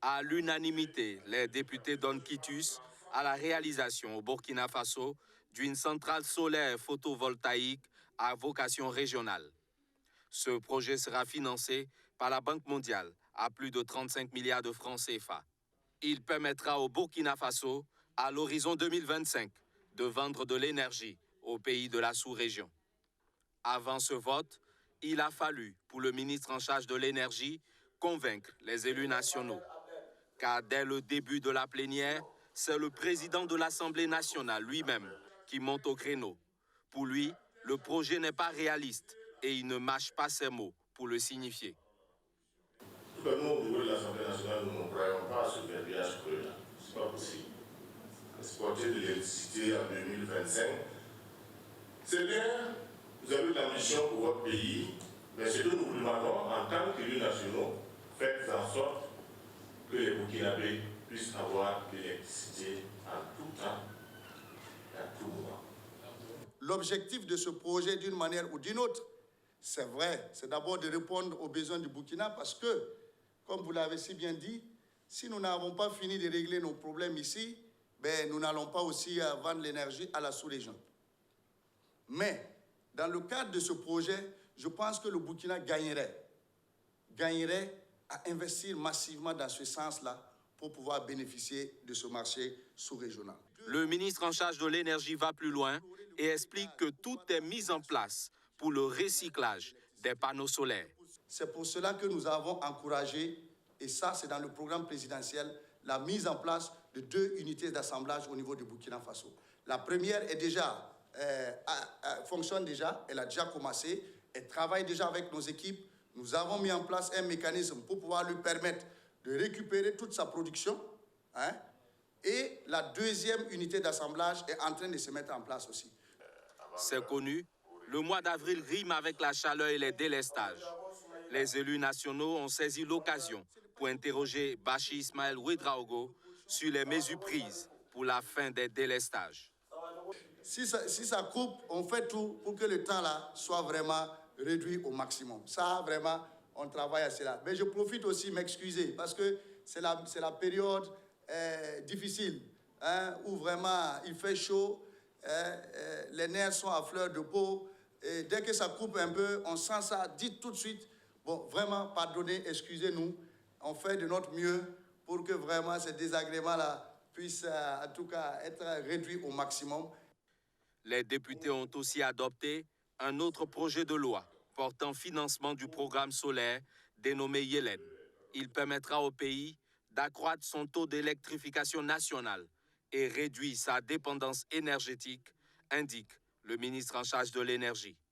À l'unanimité, les députés donnent quitus à la réalisation au Burkina Faso d'une centrale solaire photovoltaïque à vocation régionale. Ce projet sera financé par la Banque mondiale à plus de 35 milliards de francs CFA. Il permettra au Burkina Faso, à l'horizon 2025, de vendre de l'énergie aux pays de la sous-région. Avant ce vote, il a fallu, pour le ministre en charge de l'énergie, convaincre les élus nationaux. Car dès le début de la plénière, c'est le président de l'Assemblée nationale lui-même qui monte au créneau. Pour lui, le projet n'est pas réaliste et il ne mâche pas ses mots pour le signifier. Nous, au niveau de l'Assemblée nationale, nous ne croyons pas à ce verbiage creux-là. Ce n'est pas possible. Exporter de l'électricité en 2025, c'est bien, vous avez de l'ambition pour votre pays, mais ce que nous vous demandons en tant qu'élus nationaux, faites en sorte que les Burkinabés puissent avoir de l'électricité en tout temps et à tout moment. L'objectif de ce projet, d'une manière ou d'une autre, c'est vrai, c'est d'abord de répondre aux besoins du Burkina parce que, comme vous l'avez si bien dit, si nous n'avons pas fini de régler nos problèmes ici, ben, nous n'allons pas aussi vendre l'énergie à la sous-région. Mais, dans le cadre de ce projet, je pense que le Burkina gagnerait à investir massivement dans ce sens-là pour pouvoir bénéficier de ce marché sous-régional. Le ministre en charge de l'énergie va plus loin et explique que tout est mis en place pour le recyclage des panneaux solaires. C'est pour cela que nous avons encouragé, et ça c'est dans le programme présidentiel, la mise en place de 2 unités d'assemblage au niveau du Burkina Faso. La première est déjà, fonctionne déjà, elle a déjà commencé, elle travaille déjà avec nos équipes. Nous avons mis en place un mécanisme pour pouvoir lui permettre de récupérer toute sa production. Et la deuxième unité d'assemblage est en train de se mettre en place aussi. C'est connu, le mois d'avril rime avec la chaleur et les délestages. Les élus nationaux ont saisi l'occasion pour interroger Bachir Ismaël Ouedraogo sur les mesures prises pour la fin des délestages. Si ça coupe, on fait tout pour que le temps là soit vraiment réduit au maximum. Ça, vraiment, on travaille à cela. Mais je profite aussi de m'excuser parce que c'est la période difficile où vraiment il fait chaud, les nerfs sont à fleur de peau. Et dès que ça coupe un peu, on sent ça, dites tout de suite. Bon, vraiment, pardonnez, excusez-nous. On fait de notre mieux pour que vraiment ces désagréments-là puissent en tout cas être réduits au maximum. Les députés ont aussi adopté un autre projet de loi portant financement du programme solaire dénommé Yelen. Il permettra au pays d'accroître son taux d'électrification nationale et réduire sa dépendance énergétique, indique le ministre en charge de l'énergie.